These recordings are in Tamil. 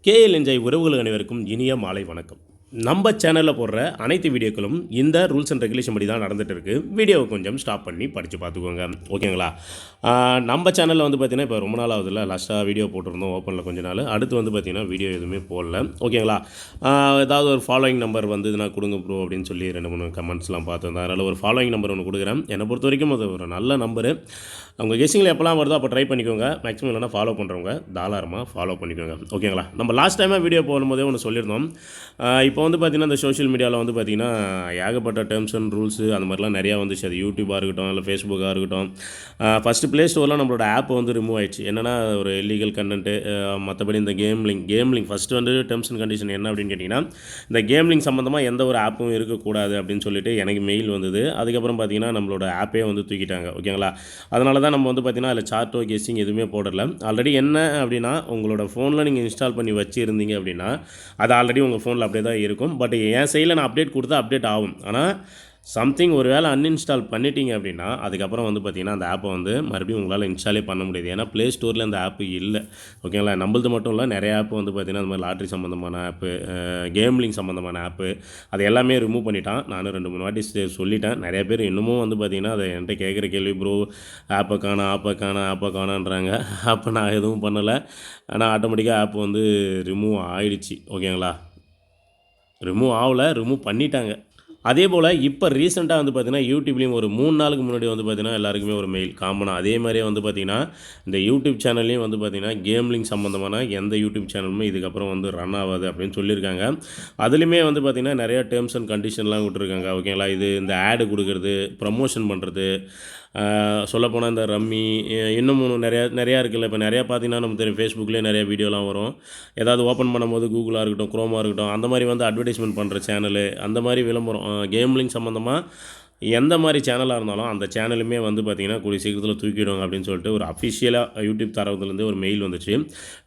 கேஎல் என்ஜாய் உறவுகள் அனைவருக்கும் இனிய மாலை வணக்கம். நம்ம சேனலில் போடுற அனைத்து வீடியோக்களும் இந்த ரூல்ஸ் அண்ட் ரெகுலேஷன் படி தான் நடந்துகிட்டு இருக்குது. வீடியோவை கொஞ்சம் ஸ்டாப் பண்ணி படித்து பார்த்துக்கோங்க, ஓகேங்களா? நம்ம சேனலில் வந்து பார்த்திங்கன்னா இப்போ ரொம்ப நாள் ஆகுதுல்ல, லாஸ்ட்டாக வீடியோ போட்டிருந்தோம் ஓப்பனில் கொஞ்ச நாள். அடுத்து வந்து பார்த்திங்கன்னா வீடியோ எதுவுமே போடல, ஓகேங்களா? ஏதாவது ஒரு ஃபாலோயிங் நம்பர் வந்ததுன்னா கொடுங்க ப்ரோ அப்படின்னு சொல்லி 2-3 கமெண்ட்ஸ்லாம் பார்த்துருந்தேன். அதனால் ஒரு ஃபாலோயிங் நம்பர் ஒன்று கொடுக்குறேன். என்னை பொறுத்த வரைக்கும் அது ஒரு நல்ல நம்பரு. உங்கள் கெஸ்ஸிங்கில் எப்போலாம் வருதோ அப்போ ட்ரை பண்ணிக்கோங்க. மேக்ஸிமம் இல்லைனா ஃபாலோ பண்ணுறவங்க தாராளமாக ஃபாலோ பண்ணிக்கோங்க, ஓகேங்களா? நம்ம லாஸ்ட் டைமாக வீடியோ போடும்போதே ஒன்று சொல்லியிருந்தோம். இப்போ வந்து பார்த்திங்கன்னா இந்த சோஷியல் மீடியாவில் வந்து பார்த்திங்கன்னா ஏகப்பட்ட டேர்ம்ஸ் அண்ட் ரூல்ஸு அந்த மாதிரிலாம் நிறையா வந்துச்சு. அது யூடியூபாக இருக்கட்டும், இல்லை ஃபேஸ்புக்காக இருக்கட்டும். ஃபஸ்ட்டு ப்ளே ஸ்டோரில் நம்மளோட ஆப் வந்து ரிமூவ் ஆயிடுச்சு. என்னென்னா ஒரு இல்லீகல் கண்டென்ட்டு, மற்றபடி இந்த கேம்லிங் ஃபஸ்ட்டு வந்து டேர்ம்ஸ் அண்ட் கண்டிஷன் என்ன அப்படின்னு கேட்டிங்கன்னா, இந்த கேம்லிங் சம்மந்தமாக எந்த ஒரு ஆப்பும் இருக்கக்கூடாது அப்படின்னு சொல்லிட்டு எனக்கு மெயில் வந்தது. அதுக்கப்புறம் பார்த்திங்கன்னா நம்மளோட ஆப்பே வந்து தூக்கிட்டாங்க, ஓகேங்களா? அதனால தான் நம்ம வந்து பார்த்திங்கன்னா அதில் சார்ட்டோ கெஸ்ஸிங் எதுவுமே போடல. ஆல்ரெடி என்ன அப்படின்னா, உங்களோட ஃபோனில் நீங்கள் இன்ஸ்டால் பண்ணி வச்சுருந்தீங்க அப்படின்னா அது ஆல்ரெடி உங்கள் ஃபோனில் அப்படியே தான் இருக்கும். பட் என் சைடில் நான் அப்டேட் கொடுத்தா அப்டேட் ஆகும். ஆனால் சம்திங் ஒரு வேளை அன்இன்ஸ்டால் பண்ணிட்டீங்க அப்படின்னா அதுக்கப்புறம் வந்து பார்த்திங்கன்னா அந்த ஆப்பை வந்து மறுபடியும் உங்களால் இன்ஸ்டாலே பண்ண முடியாது. ஏன்னா ப்ளே ஸ்டோரில் அந்த ஆப்பு இல்லை, ஓகேங்களா? நம்மளது மட்டும் இல்லை, நிறைய ஆப் வந்து பார்த்திங்கன்னா அந்த மாதிரி லாட்ரி சம்மந்தமான ஆப்பு, கேம்லிங் சம்மந்தமான ஆப்பு, அது எல்லாமே ரிமூவ் பண்ணிட்டான். நானும் 2-3 வாட்டி சொல்லிட்டேன். நிறைய பேர் இன்னமும் வந்து பார்த்திங்கன்னா அதை என்கிட்ட கேட்குற கேள்வி, ப்ரோ ஆப்பை காணான்றாங்க. அப்போ நான் எதுவும் பண்ணலை. ஆனால் ஆட்டோமேட்டிக்காக ஆப் வந்து ரிமூவ் ஆகிடுச்சு, ஓகேங்களா? ரிமூவ் ஆகலை, ரிமூவ் பண்ணிட்டாங்க. அதே போல் இப்போ ரீசெண்டாக வந்து பார்த்திங்கன்னா யூடியூப்லேயும் ஒரு 3 நாளுக்கு முன்னாடி வந்து பார்த்திங்கன்னா எல்லாருக்குமே ஒரு மெயில் காமனாக அதே மாதிரியே வந்து பார்த்திங்கன்னா இந்த யூடியூப் சேனல்லையும் வந்து பார்த்திங்கன்னா கேம்லிங் சம்மந்தமான எந்த யூடியூப் சேனலுமே இதுக்கப்புறம் வந்து ரன் ஆகாது அப்படின்னு சொல்லியிருக்காங்க. அதுலேயுமே வந்து பார்த்திங்கன்னா நிறையா டேர்ம்ஸ் அண்ட் கண்டிஷன்லாம் விட்டுருக்காங்க, ஓகேங்களா? இது இந்த ஆடு கொடுக்குறது, ப்ரமோஷன் பண்ணுறது, சொல்லப்போனால் இந்த ரம்மி, இன்னமும் நிறையா இருக்குல்ல. இப்போ நிறையா பார்த்திங்கன்னா நமக்கு தெரியும், ஃபேஸ்புக்லேயே நிறையா வீடியோலாம் வரும். ஏதாவது ஓப்பன் பண்ணும்போது கூகுளாக இருக்கட்டும், குரோமாக இருக்கட்டும், அந்த மாதிரி வந்து அட்வர்டைஸ்மெண்ட் பண்ணுற சேனலு, அந்த மாதிரி விளம்பரம் கேம்லிங் சம்மந்தமாக எந்த மாதிரி சேனலாக இருந்தாலும் அந்த சேனலுமே வந்து பார்த்திங்கன்னா கூடிய சீக்கிரத்தில் தூக்கிடுவாங்க அப்படின்னு சொல்லிட்டு ஒரு அஃபிஷியலாக யூடியூப் தரவுலேருந்து ஒரு மெயில் வந்துச்சு.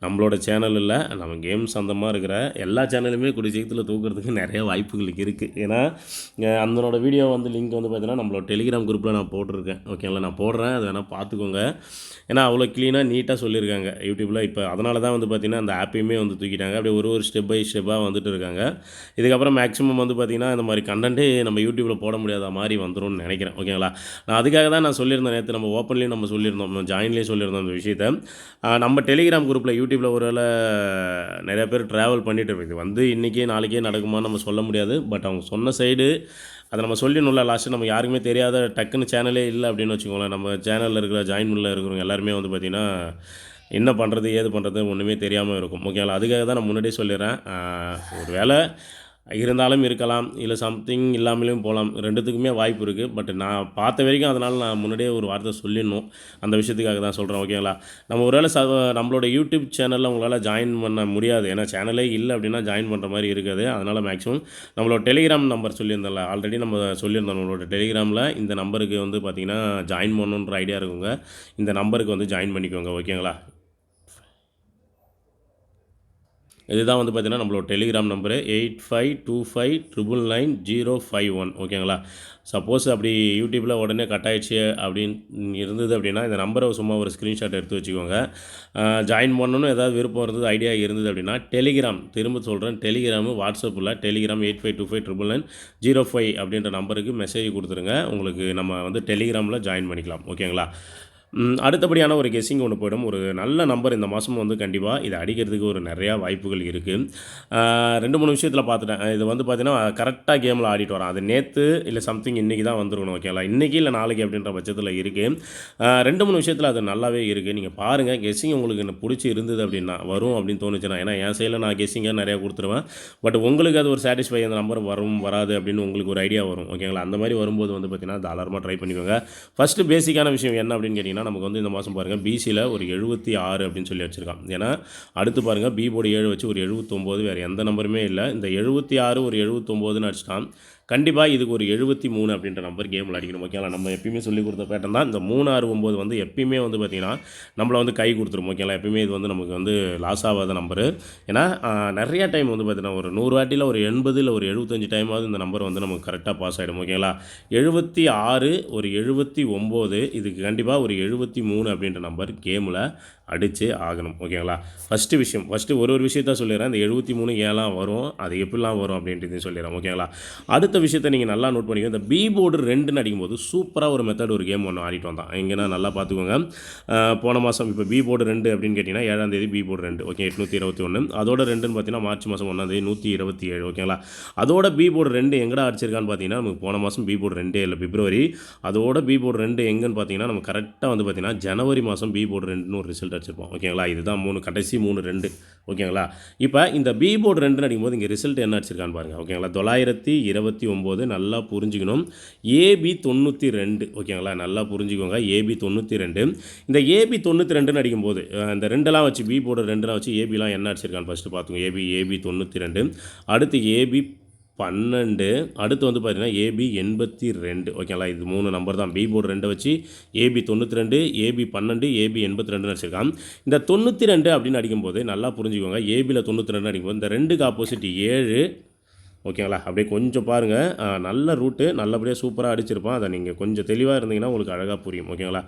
நம்மளோட சேனல் இல்லை, நம்ம கேம்ஸ் சொந்தமாக இருக்கிற எல்லா சேனலுமே கூடிய சீக்கிரத்தில் தூக்கிறதுக்கு நிறைய வாய்ப்புகள் இருக்குது. ஏன்னா அதனோட வீடியோ வந்து லிங்க் வந்து பார்த்திங்கன்னா நம்மளோட டெலிகிராம் குரூப்பில் நான் போட்டிருக்கேன், ஓகேங்களா? நான் போடுறேன், அதை வேணால் பார்த்துக்கோங்க. ஏன்னா அவ்வளோ க்ளீனாக நீட்டாக சொல்லியிருக்காங்க யூடியூப்பில். இப்போ அதனால தான் வந்து பார்த்திங்கன்னா அந்த ஆப்பையுமே வந்து தூக்கிட்டாங்க. அப்படியே ஒரு ஸ்டெப் பை ஸ்டெப்பாக வந்துட்டு இருக்காங்க. இதுக்கப்புறம் மேக்ஸிமம் வந்து பார்த்திங்கன்னா இந்த மாதிரி கண்டென்ட்டே நம்ம யூடியூப்பில் போட முடியாத மாதிரி வந்துரும்னு நினைக்கிறேன், ஓகேங்களா? நான் அதுக்காக தான் நான் சொல்லியிருந்தேன். நேற்று நம்ம ஓப்பன்லேயும் நம்ம சொல்லியிருந்தோம், நம்ம ஜாயின்லேயே சொல்லியிருந்தோம் அந்த விஷயத்தை. நம்ம டெலிகிராம் குரூப்பில் யூடியூப்பில் ஒரு வேளை நிறையா பேர் ட்ராவல் பண்ணிட்டு இது வந்து இன்றைக்கே நாளைக்கே நடக்குமான்னு நம்ம சொல்ல முடியாது. பட் அவங்க சொன்ன சைடு அதை நம்ம சொல்லிடணும்ல. லாஸ்ட்டு நம்ம யாருக்குமே தெரியாத டக்குன்னு சேனலே இல்லை அப்படின்னு வச்சுக்கோங்களேன். நம்ம சேனலில் இருக்கிற ஜாயின்ல இருக்கிறவங்க எல்லாருமே வந்து பார்த்திங்கன்னா என்ன பண்ணுறது ஏது பண்ணுறது ஒன்றுமே தெரியாமல் இருக்கும், ஓகேங்களா? அதுக்காக தான் நான் முன்னாடியே சொல்லிடுறேன். ஒரு வேளை இருந்தாலும் இருக்கலாம், இல்லை சம்திங் இல்லாமலேயும் போகலாம். 2த்துக்குமே வாய்ப்பு இருக்குது. பட் நான் பார்த்த வரைக்கும் அதனால் நான் முன்னாடியே ஒரு வார்த்தை சொல்லிடணும். அந்த விஷயத்துக்காக தான் சொல்கிறேன், ஓகேங்களா? நம்ம ஒரு வேளை நம்மளோட யூடியூப் சேனலில் உங்களால் ஜாயின் பண்ண முடியாது. ஏன்னா சேனலே இல்லை அப்படின்னா ஜாயின் பண்ணுற மாதிரி இருக்காது. அதனால் மேக்ஸிமம் நம்மளோட டெலிகிராம் நம்பர் சொல்லியிருந்தோம்ல, ஆல்ரெடி நம்ம சொல்லியிருந்தோம். நம்மளோட டெலிகிராமில் இந்த நம்பருக்கு வந்து பார்த்திங்கன்னா ஜாயின் பண்ணணுன்ற ஐடியா இருக்குங்க. இந்த நம்பருக்கு வந்து ஜாயின் பண்ணிக்கோங்க, ஓகேங்களா? இதுதான் வந்து பார்த்திங்கன்னா நம்மளோட டெலிகிராம் நம்பரு 8525999051, ஓகேங்களா? சப்போஸ் அப்படி யூடியூப்பில் உடனே கட் ஆகிடுச்சு அப்படின்னு இருந்தது அப்படின்னா இந்த நம்பரை சும்மா ஒரு ஸ்க்ரீன்ஷாட் எடுத்து வச்சுக்கோங்க. ஜாயின் பண்ணணும்னு ஏதாவது விருப்பம் இருந்தது, ஐடியா இருந்தது அப்படின்னா டெலிகிராம், திரும்ப சொல்கிறேன், டெலிகிராமு வாட்ஸ்அப்பில் டெலிகிராம் 8525999005 அப்படின்ற நம்பருக்கு மெசேஜ் கொடுத்துருங்க. உங்களுக்கு நம்ம வந்து டெலிகிராமில் ஜாயின் பண்ணிக்கலாம், ஓகேங்களா? அடுத்தபடியான ஒரு கெஸ்ஸிங் ஒன்று போயிடும். ஒரு நல்ல நம்பர் இந்த மாதம் வந்து கண்டிப்பாக இதை அடிக்கிறதுக்கு ஒரு நிறையா வாய்ப்புகள் இருக்குது. 2-3 விஷயத்தில் பார்த்துட்டேன். இது வந்து பார்த்திங்கன்னா கரெக்டாக கேமில் ஆடிட்டு வரான். அது நேற்று இல்லை சம்திங் இன்றைக்கி தான் வந்துருக்கணும், ஓகேங்களா? இன்றைக்கி இல்லை நாளைக்கு அப்படின்ற பட்சத்தில் இருக்குது. 2-3 விஷயத்தில் அது நல்லாவே இருக்குது. நீங்கள் பாருங்கள், கெஸ்ஸிங் உங்களுக்கு எனக்கு பிடிச்சி இருந்தது அப்படின்னா வரும் அப்படின்னு தோணுச்சுன்னா. ஏன்னா என் சைடில் நான் கெஸ்ஸிங்காக நிறையா கொடுத்துருவேன். பட் உங்களுக்கு அது ஒரு சாட்டிஸ்ஃபை, அந்த நம்பர் வரும் வராது அப்படின்னு உங்களுக்கு ஒரு ஐடியா வரும், ஓகேங்களா? அந்த மாதிரி வரும்போது வந்து பார்த்திங்கன்னா தாராளமாக ட்ரை பண்ணிக்கோங்க. ஃபஸ்ட்டு பேசிக்கான விஷயம் என்ன அப்படின்னு கேட்டிங்கன்னா, நமக்கு வந்து இந்த மாதம் பாருங்கள் பிசியில் ஒரு 76 அப்படின்னு சொல்லி வச்சுருக்கான். ஏன்னா அடுத்து பாருங்கள் பி போர்டு 7 வச்சு ஒரு 79, வேறு எந்த நம்பருமே இல்லை. இந்த 76 ஒரு 79ன்னு அடிச்சிட்டான். கண்டிப்பாக இதுக்கு ஒரு 73 அப்படின்ற நம்பர் கேமில் அடிக்கணும், ஓகேங்களா? நம்ம எப்பயுமே சொல்லி கொடுத்த பேட்டர்ன் தான். இந்த 3, 6, 9 வந்து எப்பயுமே வந்து பார்த்திங்கன்னா நம்மளை வந்து கை கொடுத்துரும், ஓகேங்களா? எப்பயுமே இது வந்து நமக்கு வந்து லாஸ் ஆகாத நம்பரு. ஏன்னா நிறையா டைம் வந்து பார்த்திங்கன்னா ஒரு 100 வாட்டியில் ஒரு 80 இல்லை ஒரு 75 டைமாவது இந்த நம்பர் வந்து நமக்கு கரெக்டாக பாஸ் ஆகிடும், ஓகேங்களா? 76 ஒரு 79, இதுக்கு கண்டிப்பாக ஒரு 73 அப்படின்ற நம்பர் கேமில் அடித்து ஆகணும். ஓகேங்களா? ஃபஸ்ட்டு ஒரு விஷயத்த சொல்லிடுறேன். இந்த 73 ஏலாம் வரும், அது எப்படிலாம் வரும் அப்படின்றதையும் சொல்லிடுறேன். ஓகேங்களா? அடுத்த விஷயத்த நீங்கள் நல்லா நோட் பண்ணிக்கோங்க. இந்த பி போர்டு 2ன்னு அடிக்கும்போது சூப்பராக ஒரு மெத்தட் ஒரு கேம் ஒன்று ஆடிட்டு வந்தான். எங்கன்னா நல்லா பார்த்துக்கோங்க. போன மாதம் இப்போ பி போர்டு 2 அப்படின்னு கேட்டிங்கன்னா 7ஆம் தேதி பி போர்டு 2 ஓகே 821. அதோட 2ன்னு பார்த்தீங்கன்னா மார்ச் மாதம் 1ஆம் தேதி 127. ஓகேங்களா? அதோட பி போர்டு 2 எங்கடா அடிச்சிருக்கான்னு பார்த்தீங்கன்னா நமக்கு போன மாதம் பி போர்டு 2 இல்லை பிப்ரவரி. அதோட பி போர்டு 2 எங்கன்னு பார்த்தீங்கன்னா நம்ம கரெக்டாக வந்து பார்த்தீங்கன்னா ஜனவரி மாதம் பி போர்டு 2ன்னு ஒரு ரிசல்ட் அடிச்சிருப்போம். ஓகேங்களா? இதுதான் கடைசி 2. ஓகேங்களா? இப்போ இந்த பி போர்டு 2ன்னு அடிக்கும்போது இங்கே ரிசல்ட் என்ன அடிச்சிருக்கான்னு பாருங்கள். ஓகேங்களா? 929 நல்லா புரிஞ்சுக்கணும். ஏபி 92. ஓகேங்களா? நல்லா புரிஞ்சுக்கோங்க. ஏபி 92. இந்த ஏபி 92ன்னு அடிக்கும்போது இந்த 2லாம் வச்சு பி போர்டு 2லாம் வச்சு ஏபிலாம் என்ன அடிச்சிருக்கான்னு ஃபஸ்ட்டு பார்த்துங்க. ஏபி 92. அடுத்து ஏபி 12. அடுத்து வந்து பார்த்தீங்கன்னா ஏபி 82. ஓகேங்களா? இது 3 நம்பர் தான். பி போர்டு 2 வச்சு ஏபி 92, ஏபி 12, ஏபி 82 அடிச்சிருக்கான். இந்த 92 அப்படின்னு அடிக்கும்போது நல்லா புரிஞ்சுக்கோங்க. ஏபியில் 92 அடிக்கும்போது இந்த 2க்கு ஆப்போசிட் 7. ஓகேங்களா? அப்படியே கொஞ்சம் பாருங்கள். நல்ல ரூட்டு நல்லபடியாக சூப்பராக அடிச்சிருப்பான். அதை நீங்கள் கொஞ்சம் தெளிவாக இருந்தீங்கன்னா உங்களுக்கு அழகாக புரியும். ஓகேங்களா?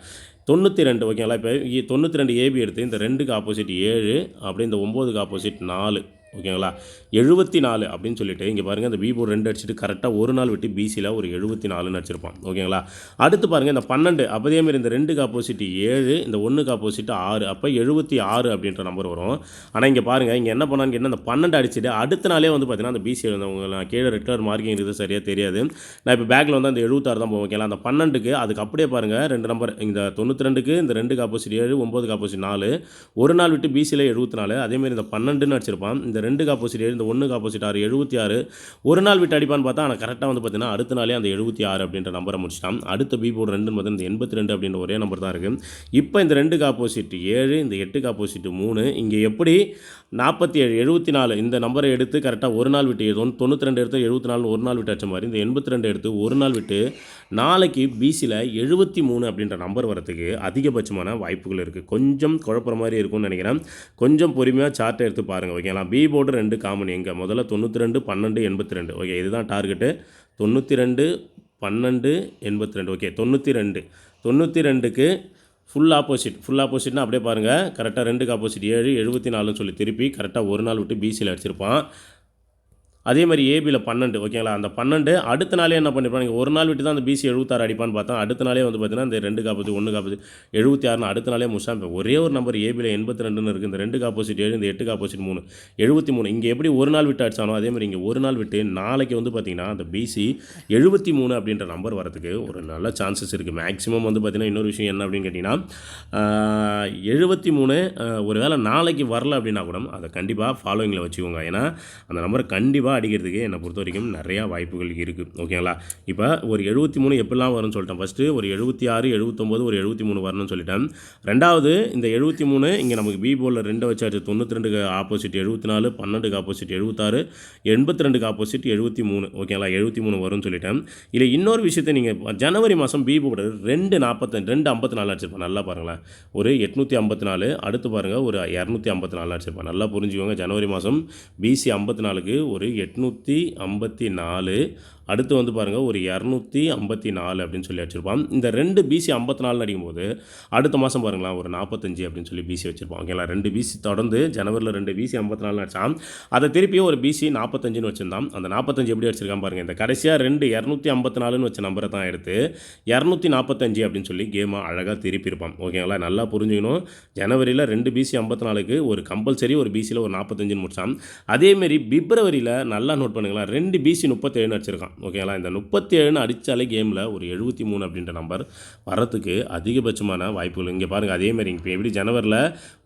92. ஓகேங்களா? இப்போ 92 ஏபி எடுத்து இந்த 2க்கு ஆப்போசிட் 7, அப்படியே இந்த 9க்கு ஆப்போசிட் 4. ஓகேங்களா? 74 அப்படின்னு சொல்லிட்டு இங்கே பாருங்கள். இந்த பி போர்டு 2 அடிச்சுட்டு கரெக்டாக ஒரு நாள் விட்டு பிசியில் ஒரு 74ன்னு அடிச்சிருப்பான். ஓகேங்களா? அடுத்து பாருங்கள் இந்த 12. அப்போதேமாரி இந்த 2க்கு ஆப்போசிட் 7, இந்த 1க்கு ஆப்போசிட் 6. அப்போ 76 அப்படின்ற நம்பர் வரும். ஆனால் இங்கே பாருங்கள் இங்கே என்ன பண்ணான்னு கேட்டால் இந்த 12 அடிச்சுட்டு அடுத்த நாளே வந்து பார்த்தீங்கன்னா அந்த பிசி எழுந்தவங்க நான் கீழே ரெட் கலர் மார்க்கிங் இருக்குது சரியாக தெரியாது. நான் இப்போ பேக்கில் வந்து அந்த 76 தான் போவோம். ஓகேங்களா? அந்த 12க்கு அதுக்கு அப்படியே பாருங்கள் 2 நம்பர் இந்த 92க்கு இந்த 2க்கு ஆப்போசிட் 7, 9க்கு ஆப்போசிட் 4. ஒரு நாள் விட்டு பிசியில் 74. அதேமாரி இந்த 12ன்னு அடிச்சிருப்பான். இந்த 2க்கு ஆப்போசிட் 7, இந்த 1க்கு ஆப்போசிட் 6, 76. ஒரு நாள் விட்டு அடிப்பான்னு பார்த்தா ஆனால் கரெக்டாக வந்து பார்த்தீங்கன்னா அடுத்த நாளே அந்த 76 அப்படின்ற நம்பரை முடிச்சிட்டான். அடுத்த பி போர்டு 2ன்னு பார்த்தா இந்த 82 அப்படின்ற ஒரே நம்பர் தான் இருக்குது. இப்போ இந்த 2க்கு ஆப்போசிட் 7, இந்த 8க்கு ஆப்போசிட் 3. இங்கே எப்படி 47, 74 இந்த நம்பரை எடுத்து கரெக்டாக ஒரு நாள் விட்டு 92 எடுத்து 74 ஒரு நாள் விட்டு அடிச்ச மாதிரி இந்த 82 எடுத்து ஒரு நாள் விட்டு நாளைக்கு பிசியில் 73 அப்படின்ற நம்பர் வரத்துக்கு அதிகபட்சமான வாய்ப்புகள் இருக்குது. கொஞ்சம் குழப்பற மாதிரி இருக்கும்னு நினைக்கிறேன். கொஞ்சம் பொறுமையாக சார்ட்டை எடுத்து பாருங்கள். ஓகேங்களா? பி போர்டு 2 காமன் எங்கே முதல்ல 92, 12, 82. ஓகே இதுதான் டார்கெட்டு. 92, 12, 82. ஓகே 92க்கு ஃபுல் ஆப்போசிட்னா அப்படியே பாருங்கள். கரெக்டாக 2க்கு ஆப்போசிட் 7, 74ன்னு சொல்லி திருப்பி கரெக்டாக ஒரு நாள் விட்டு பிசியில் அடிச்சிருப்பான். அதே மாதிரி ஏபியில் 12. ஓகேங்களா? அந்த 12 அடுத்த நாளே என்ன பண்ணியிருப்பாங்க, ஒரு நாள் விட்டு தான் அந்த பிசி 76 அடிப்பான்னு பார்த்தா அடுத்த நாளே வந்து பார்த்தீங்கன்னா இந்த 2க்கு ஆப்போசிட் 1க்கு ஆப்போசிட் 76ன்னு அடுத்த நாளே முடிச்சா. இப்போ ஒரே ஒரு நம்பர் ஏபியில் 82ன்னு இருக்குது. இந்த 2க்கு ஆப்போசிட் 7, இந்த 8க்கு ஆப்போசிட் 3, 73. இங்கே எப்படி ஒரு நாள் விட்டு அடிச்சானோ அதே மாதிரி இங்கே ஒரு நாள் விட்டு நாளைக்கு வந்து பார்த்திங்கன்னா அந்த பிசி 73 அப்படின்ற நம்பர் வரதுக்கு ஒரு நல்ல சான்சஸ் இருக்குது. மேக்ஸிமம் வந்து பார்த்திங்கன்னா இன்னொரு விஷயம் என்ன அப்படின்னு கேட்டிங்கன்னா 73 ஒரு வேளை நாளைக்கு வரல அப்படின்னா கூட அதை கண்டிப்பாக ஃபாலோவிங்கில் வச்சுக்கோங்க. ஏன்னா அந்த நம்பரை கண்டிப்பாக அடிக்கிறதுக்கு என்னை பொறுத்த வரைக்கும் நிறையா வாய்ப்புகள் இருக்குது. ஓகேங்களா? இப்போ ஒரு 73 எப்படிலாம் வரும்னு சொல்லிட்டேன். ஃபஸ்ட்டு ஒரு 76, 79, ஒரு 73 வரணும்னு சொல்லிட்டேன். ரெண்டாவது இந்த 73 இங்கே நமக்கு பி போர்டில் 2 வச்சாச்சு. 92க்கு ஆப்போசிட் 74, 12க்கு ஆப்போசிட் 76, 82க்கு ஆப்போசிட் 73. ஓகேங்களா? 73 வரும்னு சொல்லிட்டேன். இல்லை இன்னொரு விஷயத்தை நீங்கள் ஜனவரி மாதம் பி போர்டு 254 அடிச்சிருப்பேன். நல்லா பாருங்களேன். ஒரு 854. அடுத்து பாருங்கள் ஒரு 254 அடிச்சிருப்பேன். நல்லா புரிஞ்சுக்கோங்க. ஜனவரி மாதம் பிசி 54க்கு ஒரு 854. அடுத்து வந்து பாருங்கள் ஒரு 254 அப்படின்னு சொல்லி அடிச்சிருப்பான். இந்த 2 பிசி 54 அடிக்கும்போது அடுத்த மாதம் பாருங்களேன் ஒரு 45 அப்படின்னு சொல்லி பிசி வச்சுருப்பான். ஓகேங்களா? 2 பிசி தொடர்ந்து ஜனவரியில் 2 பிசி 54 அடித்தான். அதை திருப்பியும் ஒரு பிசி 45ன்னு வச்சுருந்தான். அந்த 45 எப்படி அடிச்சிருக்கான் பாருங்கள். இந்த கடைசியாக 254ன்னு வச்ச நம்பரை தான் எடுத்து 245 அப்படின்னு சொல்லி கேமை அழகாக திருப்பியிருப்பான். ஓகேங்களா? நல்லா புரிஞ்சுக்கணும். ஜனவரியில் 2 பிசி 54க்கு ஒரு கம்பல்சரி ஒரு பிசியில் ஒரு 45ன்னு முடித்தான். அதேமாரி பிப்ரவரியில் நல்லா நோட் பண்ணுங்களா 2 பிசி 37 அடிச்சிருக்கான். ஓகேங்களா? இந்த 37 அடித்தாலே கேமில் ஒரு 73 அப்படின்ற நம்பர் வரத்துக்கு அதிகபட்சமான வாய்ப்புகள். இங்கே பாருங்கள். அதேமாதிரி இப்போ எப்படி ஜனவரியில்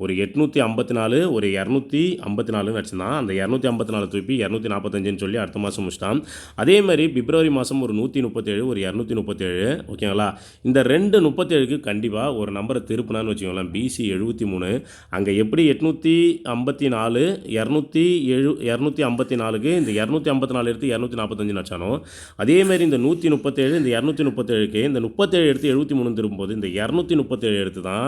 ஒரு 854, ஒரு 254 அடிச்சுதான். அந்த 254 திருப்பி 245ன்னு சொல்லி அடுத்த மாதம் முடிச்சிட்டான். அதேமாதிரி பிப்ரவரி மாதம் ஒரு 137, ஒரு 237. ஓகேங்களா? இந்த 237க்கு கண்டிப்பாக ஒரு நம்பரை திருப்பினான்னு வச்சுக்கோங்களேன். பிசி 73 அங்கே எப்படி 854, 254க்கு இந்த 254 எடுத்து 245 அடிச்சானோ வரும். அதேமாரி இந்த 137 இந்த 237க்கு இந்த 37 எடுத்து 73 திரும்பும்போது இந்த 237 எடுத்து தான்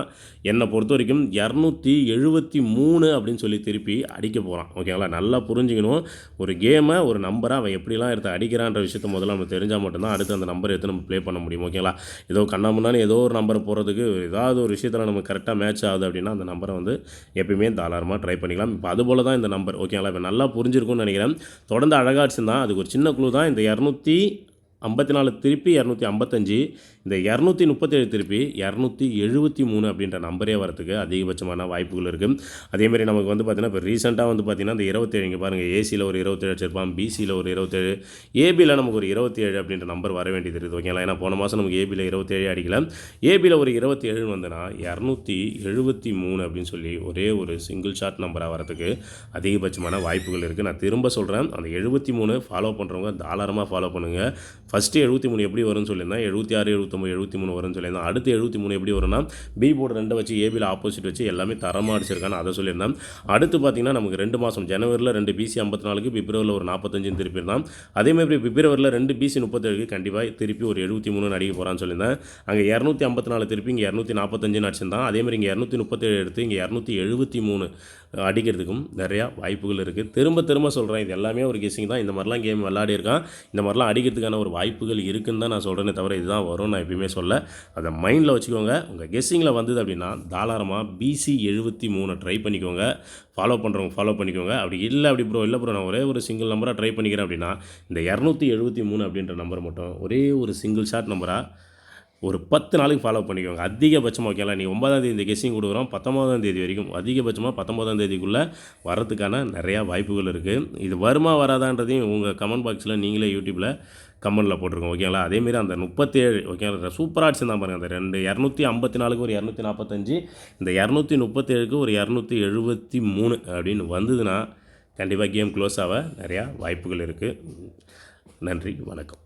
என்னை பொறுத்த வரைக்கும் 273 அப்படின்னு சொல்லி திருப்பி அடிக்க போகிறான். ஓகேங்களா, நல்லா புரிஞ்சுக்கணும். ஒரு கேமை ஒரு நம்பரை அவன் எப்படிலாம் எடுத்து அடிக்கிறான்ற விஷயத்த முதல்ல நம்ம தெரிஞ்சால் மட்டும்தான் அடுத்து அந்த நம்பரை எடுத்து நம்ம ப்ளே பண்ண முடியும். ஓகேங்களா, ஏதோ கண்ணாமுன்னான்னு ஏதோ ஒரு நம்பரை போகிறதுக்கு ஏதாவது ஒரு விஷயத்தில் நம்ம கரெக்டாக மேட்ச் ஆகுது அப்படின்னா அந்த நம்பரை வந்து எப்பயுமே தாராளமாக ட்ரை பண்ணிக்கலாம். இப்போ அதுபோல் தான் இந்த நம்பர். ஓகேங்களா, இப்போ நல்லா புரிஞ்சிருக்கும்னு நினைக்கிறேன். தொடர்ந்து அழகாக அடிச்சுதான் அதுக்கு ஒரு சின்ன குழு தான். இந்த 254 திருப்பி 255, இந்த 237 திருப்பி 273 அப்படின்ற நம்பரே வரத்துக்கு அதிகபட்சமான வாய்ப்புகள் இருக்குது. அதேமாதிரி நமக்கு வந்து பார்த்திங்கன்னா இப்போ ரீசெண்டாக வந்து பார்த்திங்கன்னா இந்த 27 இங்கே பாருங்கள், ஏசியில் ஒரு 27 அடிச்சிருப்பான், பிசியில் ஒரு 27, ஏபியில் நமக்கு ஒரு 27 அப்படின்ற நம்பர் வர வேண்டியது இருக்குது. ஓகேங்களா, ஏன்னா போன மாதம் நமக்கு ஏபியில் 27 அடிக்கல, ஏபியில் ஒரு 27 வந்துன்னா 273 அப்படின்னு சொல்லி ஒரே ஒரு சிங்கிள் ஷாட் நம்பராக வரத்துக்கு அதிகபட்சமான வாய்ப்புகள் இருக்குது. நான் திரும்ப சொல்கிறேன், அந்த 73 ஃபாலோ பண்ணுறவங்க தாராளமாக ஃபாலோ பண்ணுங்கள். ஃபஸ்ட்டு 73 எப்படி வரும்னு சொல்லியிருந்தேன், 76, 79, 73 வரும்னு சொல்லியிருந்தேன். அடுத்து 73 எப்படி வரும்னா பி போர்டு 2 வச்சு ஏபியில் ஆப்போசிட் வச்சு எல்லாமே தரமாக அடிச்சிருக்கான்னு அதை சொல்லியிருந்தேன். அடுத்து பார்த்திங்கன்னா நமக்கு 2 மாதம் ஜனவரியில் 2 பிசி 54க்கு, பிப்ரவரியில் ஒரு 45 திருப்பி இருந்தான். அதேமாதிரி பிப்ரவரியில் 2 பிசி 37க்கு கண்டிப்பாக திருப்பி ஒரு 73 அடிக்க போகிறான்னு சொல்லியிருந்தேன். அங்கே 254 திருப்பி இங்கே 245 அடிச்சிருந்தான். அதேமாதிரி இங்கே 237 எடுத்து இங்கே 273 அடிக்கிறதுக்கும் நிறையா வாய்ப்புகள் இருக்குது. திரும்ப திரும்ப சொல்கிறேன், இது எல்லாமே ஒரு கெஸ்ஸிங் தான். இந்த மாதிரிலாம் கேம் விளையாடி இருக்கான், இந்த மாதிரிலாம் அடிக்கிறதுக்கான ஒரு வாய்ப்புகள் இருக்குன்னு தான் நான் சொல்கிறேனே தவிர இதுதான் வரும் நான் எப்பயுமே சொல்ல. அதை மைண்டில் வச்சுக்கோங்க. உங்கள் கெஸ்ஸிங்கில் வந்தது அப்படின்னா தாராளமாக பிசி 73 ட்ரை பண்ணிக்கோங்க. ஃபாலோ பண்ணுறவங்க ஃபாலோ பண்ணிக்கோங்க. அப்படி இல்லை இல்லை ப்ரோ நான் ஒரே ஒரு சிங்கிள் நம்பராக ட்ரை பண்ணிக்கிறேன் அப்படின்னா இந்த 273 அப்படின்ற நம்பர் மட்டும் ஒரே ஒரு சிங்கிள் ஷாட் நம்பராக ஒரு 10 நாளைக்கு ஃபாலோ பண்ணிக்கோங்க அதிகபட்சமாக. ஓகேங்களா, நீங்கள் 9ஆம் தேதி இந்த கெஸ்ஸிங் கொடுக்குறோம், 19ஆம் தேதி வரைக்கும் அதிகபட்சமாக 19ஆம் தேதிக்குள்ளே வரதுக்கான நிறையா வாய்ப்புகள் இருக்குது. இது வருமா வராதான்றதையும் உங்கள் கமெண்ட் பாக்ஸில் நீங்களே யூடியூப்பில் கமெண்டில் போட்டிருக்கோம். ஓகேங்களா, அதேமாரி அந்த 37 ஓகேங்களா சூப்பராக அடிச்சு தான் பாருங்கள். அந்த 254க்கு ஒரு 245, இந்த 237க்கு ஒரு 273 அப்படின்னு வந்ததுன்னா கண்டிப்பாக கேம் க்ளோஸ் ஆக நிறையா வாய்ப்புகள் இருக்குது. நன்றி, வணக்கம்.